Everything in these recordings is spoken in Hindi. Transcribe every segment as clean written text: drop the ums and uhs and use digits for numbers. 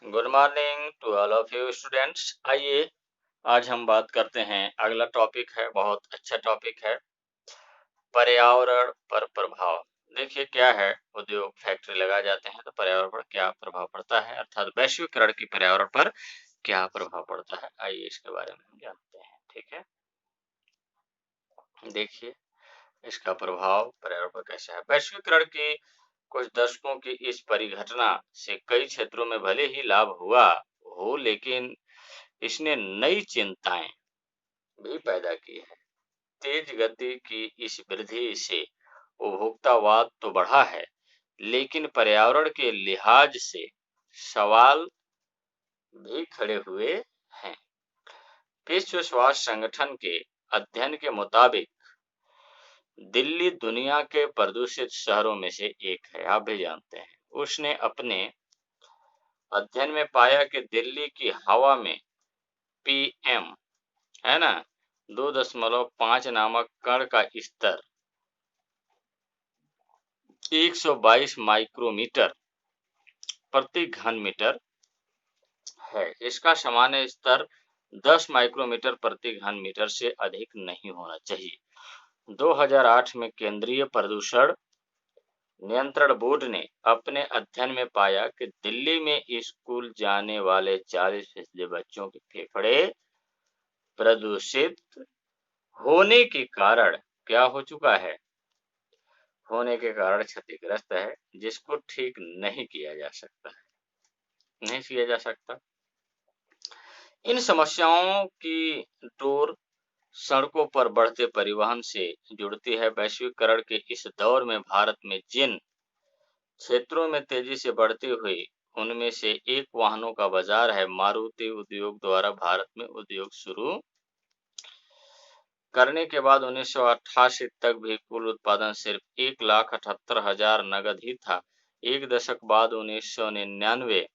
Good morning to all of you students. आइए आज हम बात करते हैं। अगला टॉपिक है, बहुत अच्छा टॉपिक है, पर्यावरण पर प्रभाव। देखिए क्या है, उद्योग फैक्ट्री लगाए जाते हैं तो पर्यावरण पर क्या प्रभाव पड़ता है, अर्थात वैश्वीकरण की पर्यावरण पर क्या प्रभाव पड़ता है। आइए इसके बारे में हम जानते हैं। ठीक है, देखिए इसका प्रभाव पर्यावरण पर कैसा है। वैश्वीकरण की कुछ दशकों की इस परिघटना से कई क्षेत्रों में भले ही लाभ हुआ हो, लेकिन इसने नई चिंताएं भी पैदा की है। तेज गति की इस वृद्धि से उपभोक्तावाद तो बढ़ा है, लेकिन पर्यावरण के लिहाज से सवाल भी खड़े हुए हैं। विश्व स्वास्थ्य संगठन के अध्ययन के मुताबिक दिल्ली दुनिया के प्रदूषित शहरों में से एक है, आप भी जानते हैं। उसने अपने अध्ययन में पाया कि दिल्ली की हवा में पीएम है ना 2.5 नामक कण का स्तर 122 माइक्रोमीटर प्रति घन मीटर है। इसका सामान्य स्तर 10 माइक्रोमीटर प्रति घन मीटर से अधिक नहीं होना चाहिए। 2008 में केंद्रीय प्रदूषण नियंत्रण बोर्ड ने अपने अध्ययन में पाया कि दिल्ली में स्कूल जाने वाले 40% बच्चों के फेफड़े प्रदूषित होने के कारण क्या हो चुका है, होने के कारण क्षतिग्रस्त है, जिसको ठीक नहीं किया जा सकता है, नहीं किया जा सकता। इन समस्याओं की डोर सड़कों पर बढ़ते परिवहन से जुड़ती है। वैश्वीकरण के इस दौर में भारत में जिन क्षेत्रों में तेजी से बढ़ती हुई, उनमें से एक वाहनों का बाजार है। मारुति उद्योग द्वारा भारत में उद्योग शुरू करने के बाद 1988 तक भी कुल उत्पादन सिर्फ 1,78,000 नगद ही था। एक दशक बाद 1999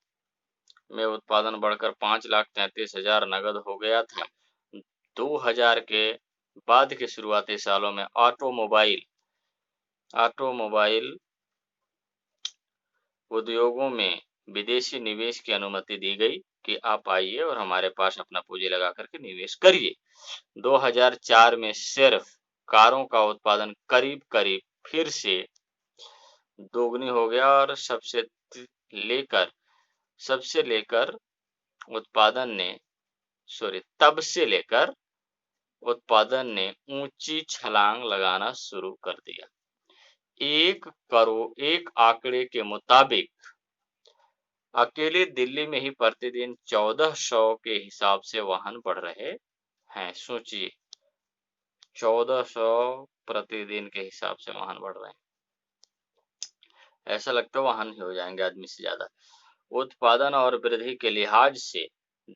में उत्पादन बढ़कर 5,33,000 नगद हो गया था। 2000 के बाद के शुरुआती सालों में ऑटोमोबाइल उद्योगों में विदेशी निवेश की अनुमति दी गई कि आप आइए और हमारे पास अपना पूंजी लगा करके निवेश करिए। 2004 में सिर्फ कारों का उत्पादन करीब करीब फिर से दोगुनी हो गया और तब से लेकर उत्पादन ने ऊंची छलांग लगाना शुरू कर दिया। एक आंकड़े के मुताबिक अकेले दिल्ली में ही प्रतिदिन 1400 के हिसाब से वाहन बढ़ रहे हैं। सोचिए, 1400 प्रतिदिन के हिसाब से वाहन बढ़ रहे हैं। ऐसा लगता है वाहन ही हो जाएंगे आदमी से ज्यादा। उत्पादन और वृद्धि के लिहाज से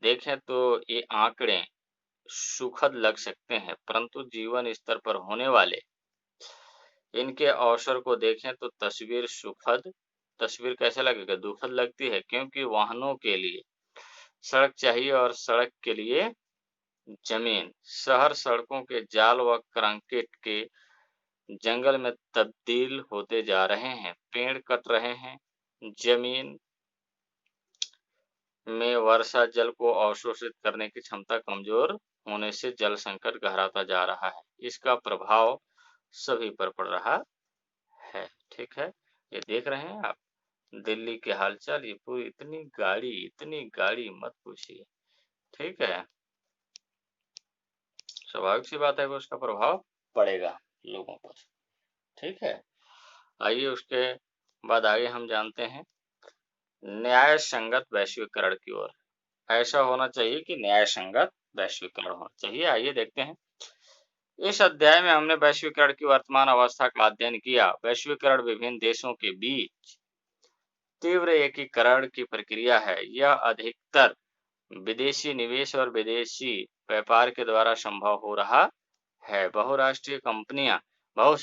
देखें तो ये आंकड़े सुखद लग सकते हैं, परंतु जीवन स्तर पर होने वाले इनके अवसर को देखें तो तस्वीर कैसे लगेगा, दुखद लगती है। क्योंकि वाहनों के लिए सड़क चाहिए और सड़क के लिए जमीन। शहर सड़कों के जाल व कंक्रीट के जंगल में तब्दील होते जा रहे हैं। पेड़ कट रहे हैं। जमीन में वर्षा जल को अवशोषित करने की क्षमता कमजोर होने से जल संकट गहराता जा रहा है। इसका प्रभाव सभी पर पड़ रहा है। ठीक है, ये देख रहे हैं आप दिल्ली के हालचाल। ये पूरी इतनी गाड़ी मत पूछिए। ठीक है, स्वाभाविक सी बात है कि उसका प्रभाव पड़ेगा लोगों पर। ठीक है, आइए उसके बाद आगे हम जानते हैं न्याय संगत वैश्वीकरण की ओर। ऐसा होना चाहिए कि न्याय संगत वैश्वीकरण होना चाहिए। आइए देखते हैं। इस अध्याय में हमने वैश्वीकरण की वर्तमान अवस्था का अध्ययन किया। वैश्वीकरण विभिन्न देशों के बीच तीव्र एकीकरण की प्रक्रिया है। यह अधिकतर विदेशी निवेश और विदेशी व्यापार के द्वारा संभव हो रहा है। बहुराष्ट्रीय कंपनियां बहुत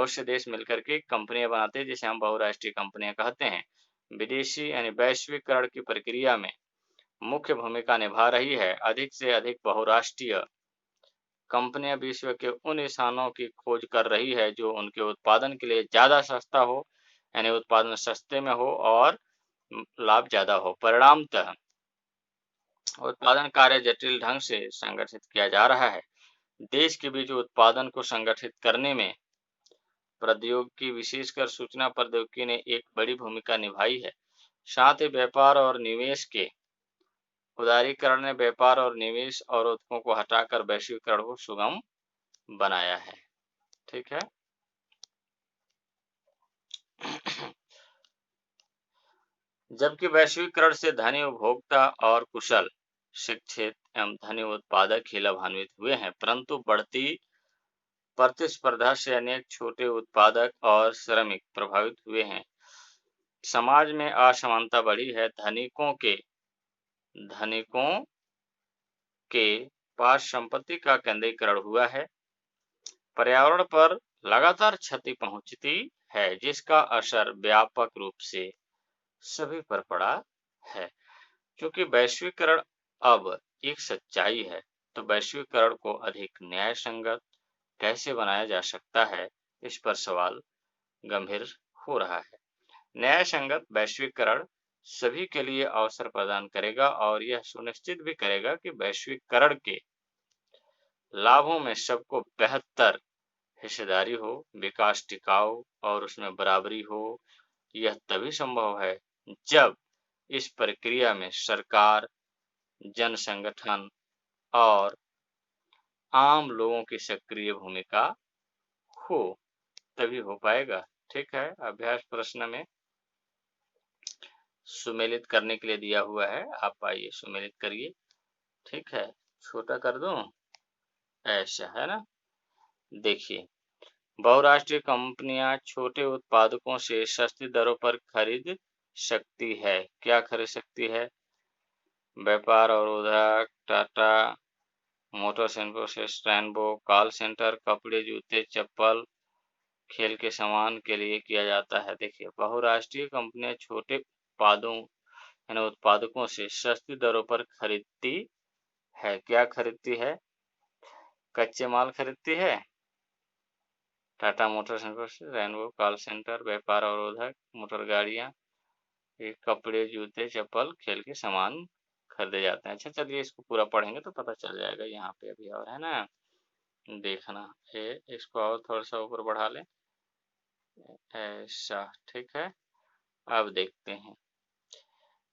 से देश मिलकर के कंपनियां बनाते हैं, जिसे हम बहुराष्ट्रीय कंपनियां कहते हैं। विदेशी यानी वैश्वीकरण की प्रक्रिया में मुख्य भूमिका निभा रही है। अधिक से अधिक बहुराष्ट्रीय कंपनियां विश्व के उन स्थानों की खोज कर रही है जो उनके उत्पादन के लिए ज्यादा सस्ता हो, यानी उत्पादन सस्ते में हो और लाभ ज्यादा हो। परिणामतः उत्पादन कार्य जटिल ढंग से संगठित किया जा रहा है। देश के बीच उत्पादन को संगठित करने में प्रौद्योगिकी, विशेषकर सूचना प्रौद्योगिकी ने एक बड़ी भूमिका निभाई है। साथ ही व्यापार और निवेश के उदारीकरण ने व्यापार और निवेश अवरोधों को हटाकर वैश्वीकरण को सुगम बनाया है। ठीक है। जबकि वैश्वीकरण से धनी उपभोक्ता और कुशल, शिक्षित एवं धनी उत्पादक ही लाभान्वित हुए हैं, परंतु बढ़ती प्रतिस्पर्धा से अनेक छोटे उत्पादक और श्रमिक प्रभावित हुए हैं। समाज में असमानता बढ़ी है। धनिकों के पास संपत्ति का केंद्रीकरण हुआ है। पर्यावरण पर लगातार क्षति पहुंचती है, जिसका असर व्यापक रूप से सभी पर पड़ा है। क्योंकि वैश्वीकरण अब एक सच्चाई है, तो वैश्वीकरण को अधिक न्याय संगत कैसे बनाया जा सकता है, इस पर सवाल गंभीर हो रहा है। न्याय संगत वैश्वीकरण सभी के लिए अवसर प्रदान करेगा और यह सुनिश्चित भी करेगा कि वैश्वीकरण के लाभों में सबको बेहतर हिस्सेदारी हो, विकास टिकाऊ और उसमें बराबरी हो। यह तभी संभव है जब इस प्रक्रिया में सरकार, जन संगठन और आम लोगों की सक्रिय भूमिका हो, तभी हो पाएगा। ठीक है। अभ्यास प्रश्न में सुमेलित करने के लिए दिया हुआ है, आप आइए सुमेलित करिए। ठीक है, छोटा कर दूं, ऐसा है ना। देखिए, बहुराष्ट्रीय कंपनियां छोटे उत्पादकों से सस्ती दरों पर खरीद सकती है। क्या खरीद सकती है? व्यापार और उद्योग, Tata Motors, Infosys, rainbow, call centre, कपड़े, जूते, चप्पल, खेल के सामान के लिए किया जाता है। देखिए, बहुराष्ट्रीय कंपनियां छोटे उत्पादकों से सस्ती दरों पर खरीदती है। क्या खरीदती है? कच्चे माल खरीदती है। Tata Motors, rainbow, call centre, व्यापार और उद्योग, मोटर गाड़ियां, कपड़े, जूते, चप्पल, खेल के सामान खरीदे जाते हैं। अच्छा, चलिए इसको पूरा पढ़ेंगे तो पता चल जाएगा। यहाँ पे अभी और है ना, देखना है। इसको और थोड़ा सा ऊपर बढ़ा लें, ऐसा। ठीक है, अब देखते हैं।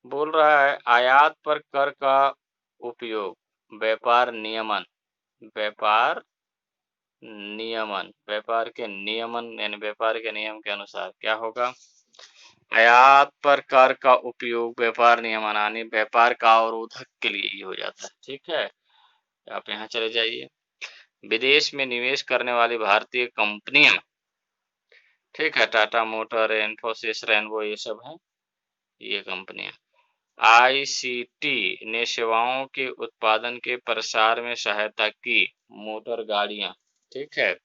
बोल रहा है, आयात पर कर का उपयोग व्यापार नियमन, व्यापार के नियमन यानी व्यापार के नियम के अनुसार क्या होगा? आयात पर कर का उपयोग व्यापार नियमन यानी व्यापार का अवरोधक के लिए ही हो जाता है। ठीक है, आप यहाँ चले जाइए। विदेश में निवेश करने वाली भारतीय कंपनियां, ठीक है, टाटा मोटर, इन्फोसिस, रेनबो, ये सब हैं, ये कंपनियां। आईसीटी ने सेवाओं के उत्पादन के प्रसार में सहायता की, मोटर गाड़ियां। ठीक है,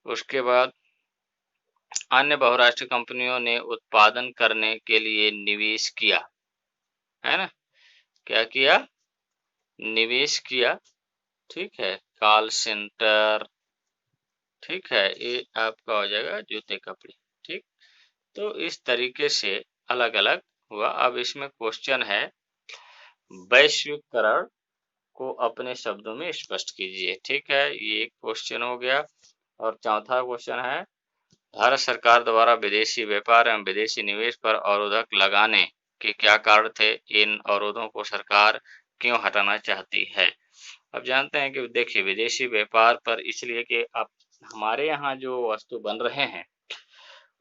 उसके बाद अन्य बहुराष्ट्रीय कंपनियों ने उत्पादन करने के लिए निवेश किया, है ना। क्या किया? निवेश किया। ठीक है, कॉल सेंटर, ठीक है, ये आपका हो जाएगा जूते, कपड़े। ठीक, तो इस तरीके से अलग अलग हुआ। अब इसमें क्वेश्चन है, वैश्वीकरण को अपने शब्दों में स्पष्ट कीजिए। ठीक है, ये एक क्वेश्चन हो गया। और चौथा क्वेश्चन है, भारत सरकार द्वारा विदेशी व्यापार एवं विदेशी निवेश पर अवरोधक लगाने के क्या कारण थे? इन अवरोधों को सरकार क्यों हटाना चाहती है? अब जानते हैं कि देखिए, विदेशी व्यापार पर इसलिए कि अब हमारे यहाँ जो वस्तु बन रहे हैं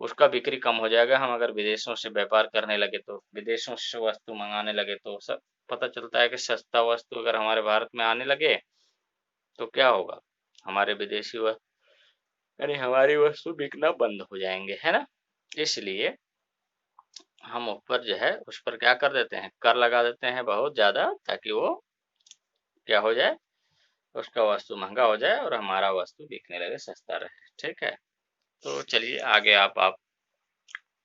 उसका बिक्री कम हो जाएगा। हम अगर विदेशों से व्यापार करने लगे तो, विदेशों से वस्तु मंगाने लगे तो सब पता चलता है कि सस्ता वस्तु अगर हमारे भारत में आने लगे तो क्या होगा? हमारे विदेशी यानी हमारी वस्तु बिकना बंद हो जाएंगे, है ना। इसलिए हम ऊपर जो है उस पर क्या कर देते हैं, कर लगा देते हैं बहुत ज्यादा, ताकि वो क्या हो जाए, उसका वस्तु महंगा हो जाए और हमारा वस्तु बिकने लगे, सस्ता रहे। ठीक है, तो चलिए आगे आप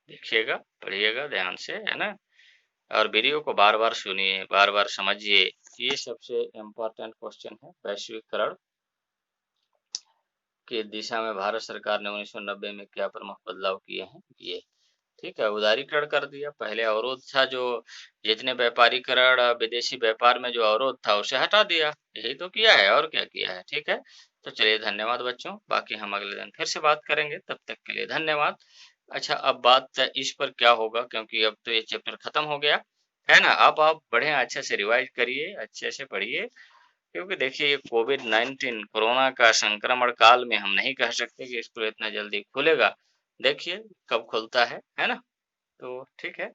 देखिएगा, पढ़िएगा ध्यान से, है ना। और वीडियो को बार बार सुनिए, बार बार समझिए। ये सबसे इम्पोर्टेंट क्वेश्चन है। वैश्वीकरण की दिशा में भारत सरकार ने 1990 में क्या प्रमुख बदलाव किए हैं, ये ठीक है, उदारीकरण कर दिया। पहले अवरोध था जो जितने व्यापारीकरण विदेशी व्यापार में जो अवरोध था उसे हटा दिया। यही तो किया है और क्या किया है। ठीक है, तो चलिए धन्यवाद बच्चों, बाकी हम अगले दिन फिर से बात करेंगे, तब तक के लिए धन्यवाद। अच्छा, अब बात इस पर क्या होगा, क्योंकि अब तो ये चैप्टर खत्म हो गया है ना। अब आप बढ़िया अच्छे से रिवाइज करिए, अच्छे से पढ़िए, क्योंकि देखिए ये कोविड-19 कोरोना का संक्रमण काल में हम नहीं कह सकते कि स्कूल इतना जल्दी खुलेगा। देखिए कब खुलता है ना। तो ठीक है।